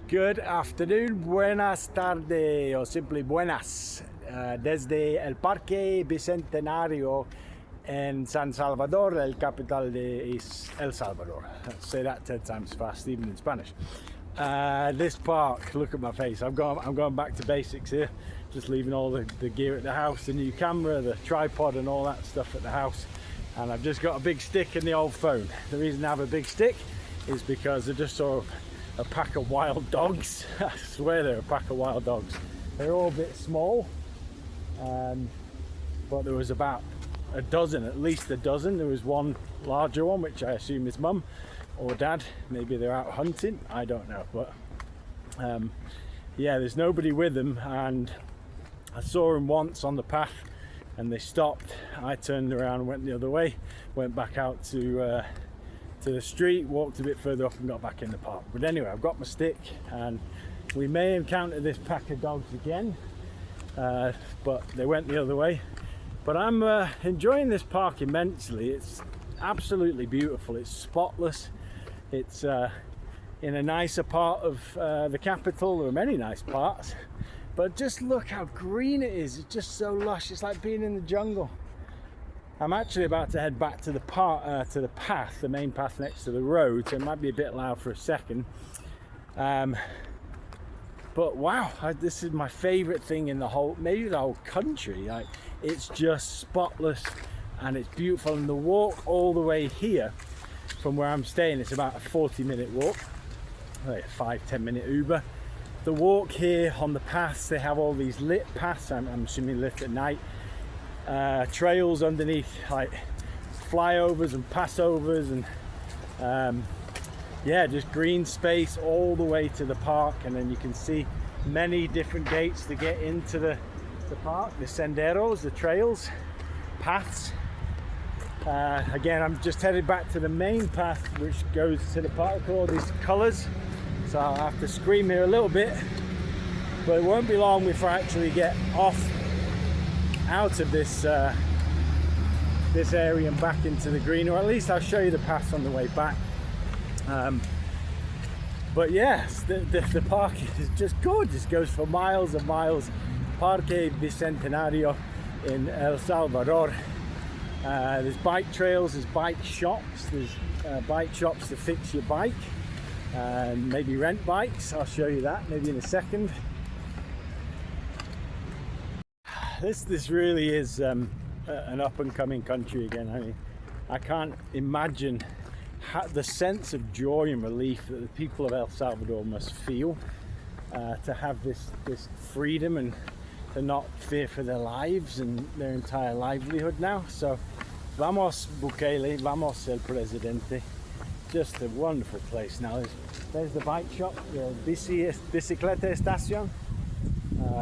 Good afternoon, buenas tardes, o simply buenas, desde el Parque Bicentenario in San Salvador, el capital de El Salvador. Say that 10 times fast, even in Spanish. This park, look at my face, I'm going back to basics here, just leaving all the gear at the house, the new camera, the tripod and all that stuff at the house, and I've just got a big stick and the old phone. The reason I have a big stick is because I just saw a pack of wild dogs. I swear they're a pack of wild dogs. They're all a bit small, but there was about a dozen, at least a dozen. There was one larger one, which I assume is mum or dad. Maybe they're out hunting, I don't know, but yeah, there's nobody with them, and I saw them once on the path and they stopped. I turned around and went the other way, went back out to the street, walked a bit further up and got back in the park. But anyway, I've got my stick and we may encounter this pack of dogs again, but they went the other way. But I'm enjoying this park immensely. It's absolutely beautiful. It's spotless. It's in a nicer part of the capital. There are many nice parts, but just look how green it is. It's just so lush. It's like being in the jungle. I'm actually about to head back to the path, the main path next to the road, so it might be a bit loud for a second. But wow, this is my favorite thing in the whole, maybe the whole country. Like, it's just spotless and it's beautiful. And the walk all the way here from where I'm staying, it's about a 40-minute walk, like a 5-10 minute Uber. The walk here on the paths, they have all these lit paths, I'm assuming lit at night. Trails underneath, like flyovers and passovers, and yeah, just green space all the way to the park. And then you can see many different gates to get into the park, the senderos, the trails, paths. Again, I'm just headed back to the main path which goes to the park with all these colours, so I'll have to scream here a little bit, but it won't be long before I actually get off out of this area and back into the green, or at least I'll show you the paths on the way back. But yes, the park is just gorgeous. It goes for miles and miles. Parque Bicentenario in El Salvador. There's bike trails, there's bike shops, there's bike shops to fix your bike and maybe rent bikes. I'll show you that maybe in a second. This really is an up-and-coming country again. I mean, I can't imagine the sense of joy and relief that the people of El Salvador must feel to have this freedom and to not fear for their lives and their entire livelihood now. So, vamos Bukele, vamos el presidente. Just a wonderful place. Now there's the bike shop, the bicicleta estación.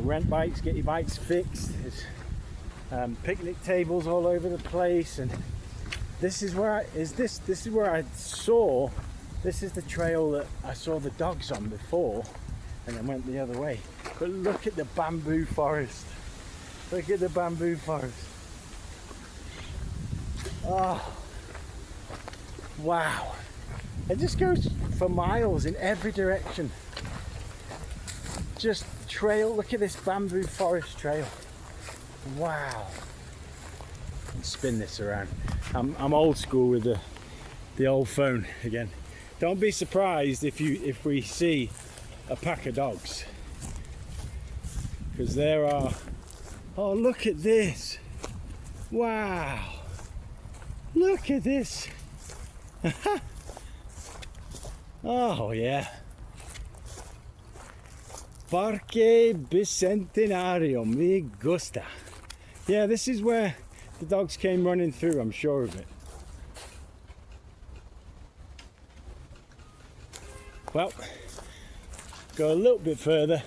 Rent bikes, get your bikes fixed. There's picnic tables all over the place, and this is where this is where I saw. This is the trail that I saw the dogs on before, and then went the other way. But look at the bamboo forest. Look at the bamboo forest. Oh, wow! It just goes for miles in every direction. Just trail, look at this bamboo forest trail. Wow. And spin this around. I'm old school with the old phone again. Don't be surprised if we see a pack of dogs, because there are. Oh, look at this. Wow. Look at this. Oh yeah. Parque Bicentenario, me gusta. Yeah, this is where the dogs came running through, I'm sure of it. Well, go a little bit further,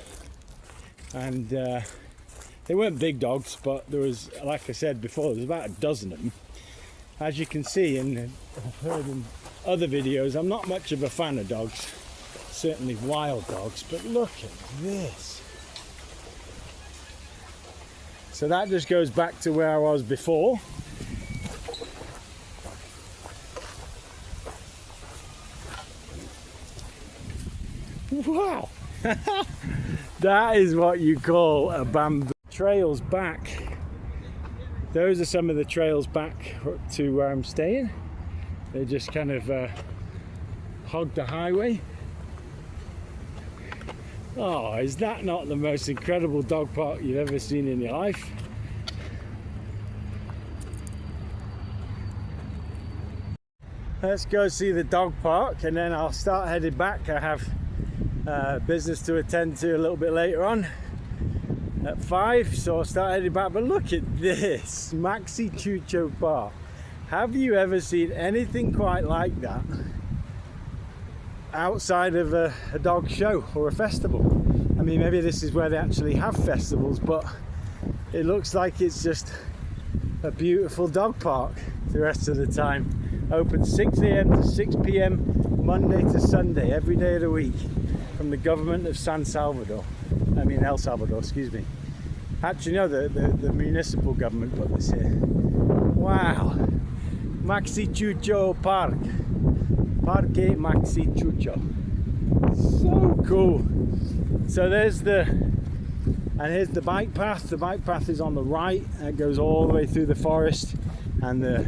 and they weren't big dogs, but there was, like I said before, there was about a dozen of them. As you can see, and I've heard in other videos, I'm not much of a fan of dogs. Certainly wild dogs, but look at this. So that just goes back to where I was before. Wow, That is what you call a bamboo. Trails back. Those are some of the trails back to where I'm staying. They just kind of hog the highway. Oh, is that not the most incredible dog park you've ever seen in your life? Let's go see the dog park and then I'll start heading back. I have business to attend to a little bit later on at 5, so I'll start heading back. But look at this, Maxi Chucho Park. Have you ever seen anything quite like that outside of a dog show or a festival? I mean, maybe this is where they actually have festivals, but it looks like it's just a beautiful dog park the rest of the time. Open 6 a.m. to 6 p.m. Monday to Sunday, every day of the week, from the government of San Salvador. I mean El Salvador, excuse me. Actually, no, the municipal government put this here. Wow. Maxi Chucho Park. Parque Maxi Chucho. So cool. So there's and here's the bike path. The bike path is on the right and it goes all the way through the forest, and the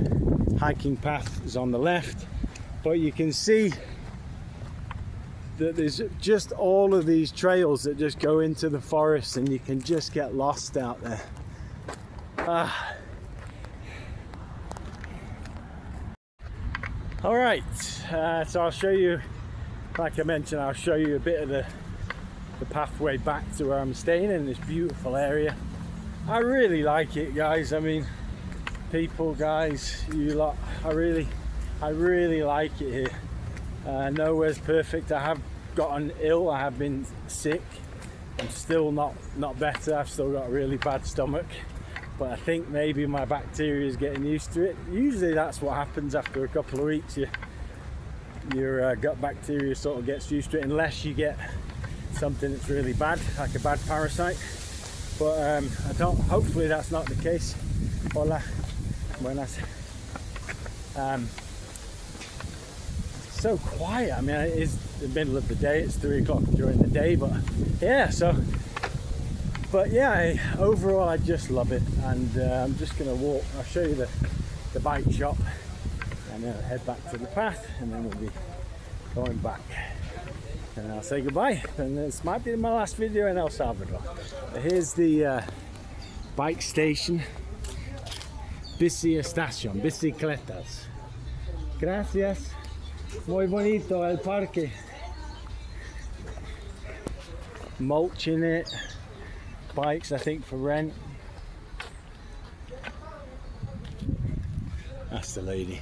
hiking path is on the left. But you can see that there's just all of these trails that just go into the forest and you can just get lost out there. All right, so I'll show you, like I mentioned, I'll show you a bit of the pathway back to where I'm staying in this beautiful area. I really like it, guys. I mean, people, guys, you lot, I really like it here. Nowhere's perfect. I have gotten ill, I have been sick. I'm still not better. I've still got a really bad stomach, but I think maybe my bacteria is getting used to it. Usually that's what happens after a couple of weeks. Your gut bacteria sort of gets used to it, unless you get something that's really bad, like a bad parasite. But I don't. Hopefully that's not the case. Hola, buenas. So quiet. I mean, it is the middle of the day. It's 3 o'clock during the day, but yeah. But yeah, overall I just love it, and I'm just gonna walk. I'll show you the bike shop, and then I'll head back to the path, and then we'll be going back. And I'll say goodbye. And this might be my last video in El Salvador. Here's the bike station. Bici Estación, bicicletas. Gracias. Muy bonito el parque. Mulch in it. Bikes, I think, for rent. That's the lady.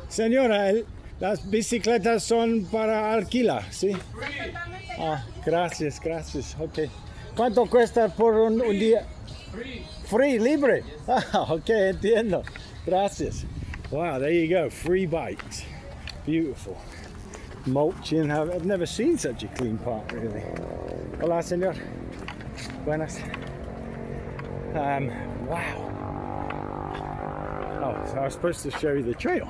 Señora, las bicicletas son para alquilar, ¿sí? Ah, gracias, gracias. Ok. ¿Cuánto cuesta por un día? Free, libre. Ah, ok, entiendo. Gracias. Wow, there you go. Free bikes. Beautiful. Mulching. I've never seen such a clean park, really. Hola, señor. Buenas. Wow. Oh, so I was supposed to show you the trail.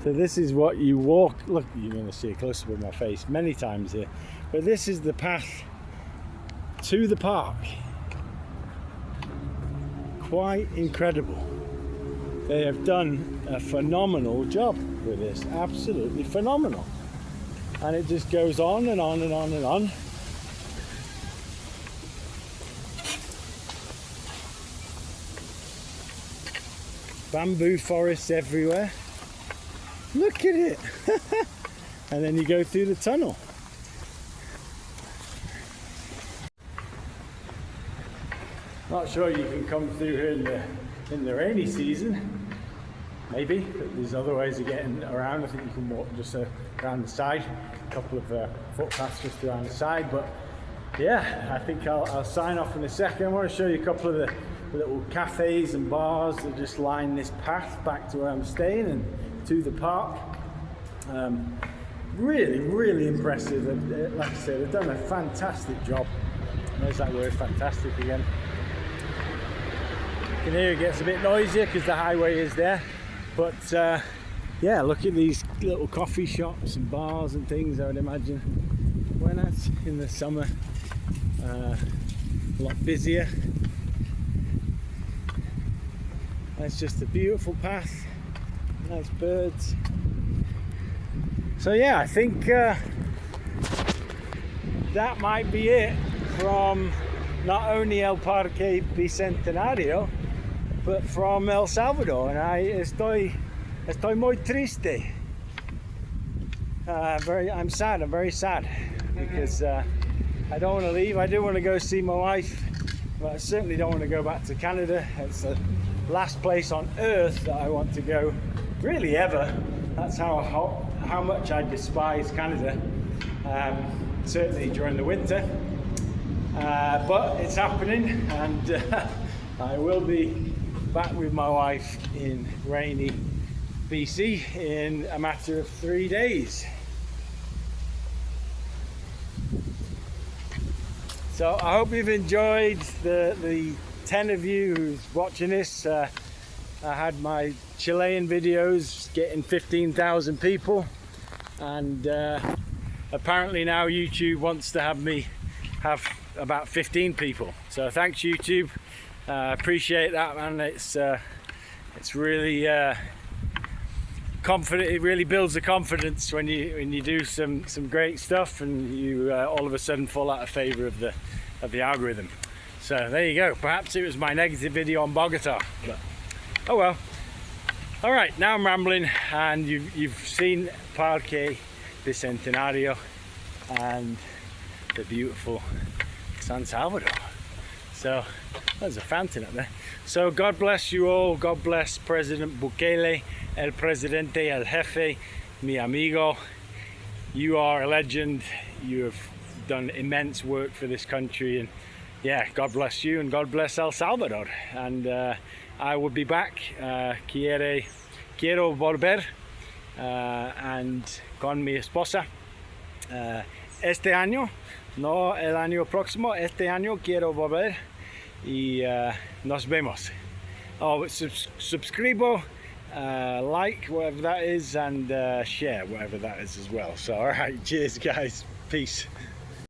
So this is what you walk. Look, you're going to see a close-up of my face many times here. But this is the path to the park. Quite incredible. They have done a phenomenal job with this. Absolutely phenomenal. And it just goes on and on and on and on. Bamboo forests everywhere. Look at it. And then you go through the tunnel. Not sure you can come through here in the rainy season. Maybe, but there's other ways of getting around. I think you can walk just around the side. A couple of footpaths just around the side. But yeah, I think I'll sign off in a second. I want to show you a couple of the little cafes and bars that just line this path back to where I'm staying and to the park. Really, really impressive. Like I said, they've done a fantastic job. There's that word, fantastic, again. You can hear it gets a bit noisier because the highway is there, but yeah, look at these little coffee shops and bars and things. I would imagine when that's in the summer, a lot busier. That's just a beautiful path, nice birds. So yeah, I think that might be it from not only el Parque Bicentenario, but from El Salvador. And estoy muy triste. I'm sad. I'm very sad because I don't want to leave. I do want to go see my wife, but I certainly don't want to go back to Canada. It's the last place on earth that I want to go, really, ever. That's how much I despise Canada. Certainly during the winter. But it's happening, and I will be back with my wife in rainy BC in a matter of 3 days. So I hope you've enjoyed the 10 of you who's watching this. I had my Chilean videos getting 15,000 people, and apparently now YouTube wants to have me have about 15 people. So thanks YouTube, appreciate that, man. It's really confident. It really builds the confidence when you do some great stuff and you all of a sudden fall out of favor of the algorithm. So there you go. Perhaps it was my negative video on Bogota, but oh well. All right, now I'm rambling, and you've seen Parque Bicentenario and the beautiful San Salvador. So there's a fountain up there. So God bless you all. God bless President Bukele, el presidente, el jefe, mi amigo. You are a legend. You have done immense work for this country, and yeah, God bless you, and God bless El Salvador. And I will be back. Quiero volver and con mi esposa este año, no el año próximo. Este año quiero volver y nos vemos. Oh, subscribo, like, whatever that is, and share, whatever that is as well. So all right, cheers guys, peace.